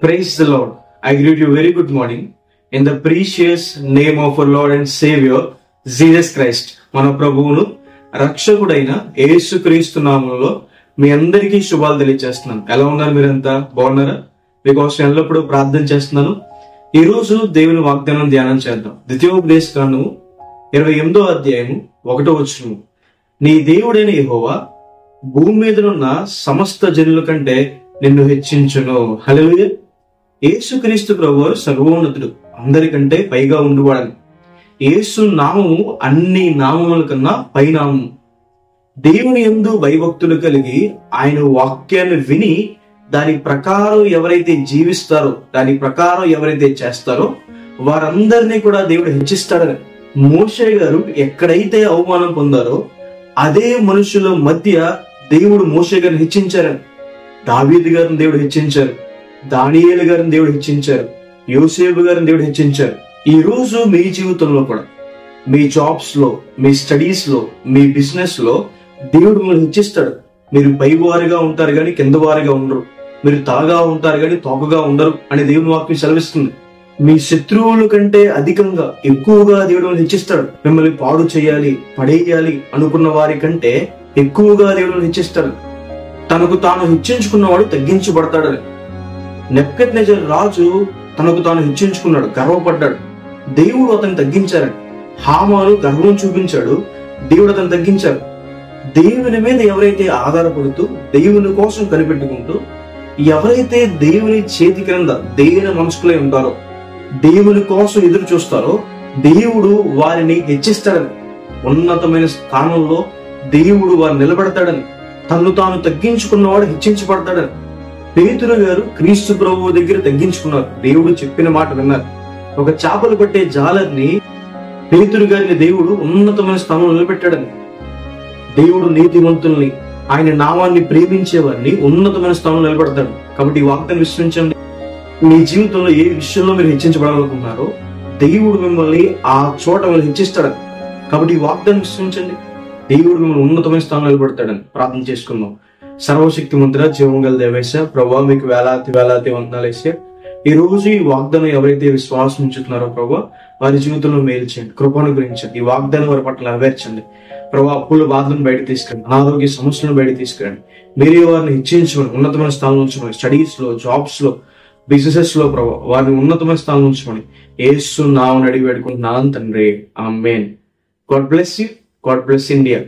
Praise the Lord. I greet you very good morning in the precious name of our Lord and Savior Jesus Christ. మన ప్రభువును రక్షకుడైన యేసుక్రీస్తు నామములో మీ అందరికీ శుభాలు తెలియజేస్తున్నాను. ఎలా ఉన్నారు? మీరంతా బాగున్నారా? మీకోసం ఎల్లప్పుడూ ప్రార్థన చేస్తున్నాను. ఈ రోజు దేవుని వాగ్దానం ధ్యానం చేద్దాం. ద్వితీయోపదేశ కాండము 28వ అధ్యాయము 1వ వచనము. నీ దేవుడైన యెహోవా భూమి మీదనున్న సమస్త జనుల కంటే నిన్ను హెచ్చించును. హల్లెలూయా. యేసుక్రీస్తు ప్రభువారు సర్వోన్నతుడు, అందరికంటే పైగా ఉండువాడని. యేసు నామము అన్ని నామముల కన్నా పైనామము. దేవుని యందు భయభక్తులు కలిగి ఆయన వాక్యాన్ని విని దాని ప్రకారం ఎవరైతే జీవిస్తారో, దాని ప్రకారం ఎవరైతే చేస్తారో వారందరినీ కూడా దేవుడు హెచ్చిస్తాడని. మోషే గారు ఎక్కడైతే అవమానం పొందారో అదే మనుషుల మధ్య దేవుడు మోషే గారిని హెచ్చించారని. దావీదు గారిని దేవుడు హెచ్చించారు, దానియేలు గారిని దేవుడు హెచ్చించారు, యోసేపు గారిని దేవుడు హెచ్చించారు. ఈ రోజు మీ జీవితంలో కూడా, మీ జాబ్స్ లో, మీ స్టడీస్ లో, మీ బిజినెస్ లో దేవుడు మిమ్మల్ని హెచ్చిస్తాడు. మీరు పైవారిగా ఉంటారు కానీ కింద వారిగా ఉండరు, మీరు తలగా ఉంటారు కానీ తోకగా ఉండరు అని దేవుని వాక్యం సెలవిస్తుంది. మీ శత్రువుల కంటే అధికంగా ఎక్కువగా దేవుడు హెచ్చిస్తాడు. మిమ్మల్ని పాడు చేయాలి, పడేయాలి అనుకున్న వారి కంటే ఎక్కువగా దేవుడు హెచ్చిస్తాడు. తనకు తాను హెచ్చించుకున్నవాడు తగ్గించబడతాడని. నెబుకద్నెజర్ రాజు తనకు తాను హెచ్చించుకున్నాడు, గర్వపడ్డాడు. దేవుడు అతను తగ్గించారని. హామాను గర్వం చూపించాడు, దేవుడు అతను తగ్గించారు. దేవుని మీద ఎవరైతే ఆధారపడుతూ దేవుని కోసం కనిపెట్టుకుంటూ ఎవరైతే దేవుని చేతి క్రింద దేవుని మనసుకులై ఉంటారో, దేవుని కోసం ఎదురు చూస్తారో దేవుడు వారిని హెచ్చిస్తాడని. ఉన్నతమైన స్థానంలో దేవుడు వారిని నిలబెడతాడని. తను తాను తగ్గించుకున్నవాడు హెచ్చించబడతాడని. పేతురు గారు క్రీస్తు ప్రభువు దగ్గర తగ్గించుకున్నారు, దేవుడు చెప్పిన మాట విన్నారు. ఒక చేపలు పట్టే జాలర్ని పేతురు గారిని దేవుడు ఉన్నతమైన స్థానంలో నిలబెట్టాడని. దేవుడు నీతిమంతుల్ని, ఆయన నామాన్ని ప్రేమించే వారిని ఉన్నతమైన స్థానంలో నిలబెడతాడు. కాబట్టి ఈ వాక్యాన్ని విశ్వసించండి. మీ జీవితంలో ఏ విషయంలో మీరు హెచ్చించబడాలనుకుంటున్నారో దేవుడు మిమ్మల్ని ఆ చోట మిమ్మల్ని హెచ్చిస్తాడని. కాబట్టి ఈ వాక్యాన్ని విశ్వసించండి. దేవుడు మిమ్మల్ని ఉన్నతమైన స్థానంలో నిలబెడతాడని. ప్రార్థన చేసుకుందాం. సర్వశక్తి మంత్ర జీవం గల దేవేశ ప్రభా, మీకు వేలాది వందనాలేసే. ఈ రోజు ఈ వాగ్దానం ఎవరైతే విశ్వాసం ఉంచుతున్నారో ప్రభా, వారి జీవితంలో మేలు చేయండి, కృపను గురించండి. ఈ వాగ్దానం వారి పట్ల నెరవేర్చండి ప్రభా. అప్పుల బాధలను బయట తీసుకురండి, అనారోగ్య సమస్యలను బయట తీసుకురండి. మీరే వారిని హెచ్చించమని, ఉన్నతమైన స్థానం ఉంచమని, స్టడీస్ లో, జాబ్స్ లో, బిజినెస్ లో ప్రభా వారిని ఉన్నతమైన స్థానం ఉంచమని యేసు నామమున అడిగి వేడుకుంటున్నాను తండ్రి. Amen. God bless you. God bless India.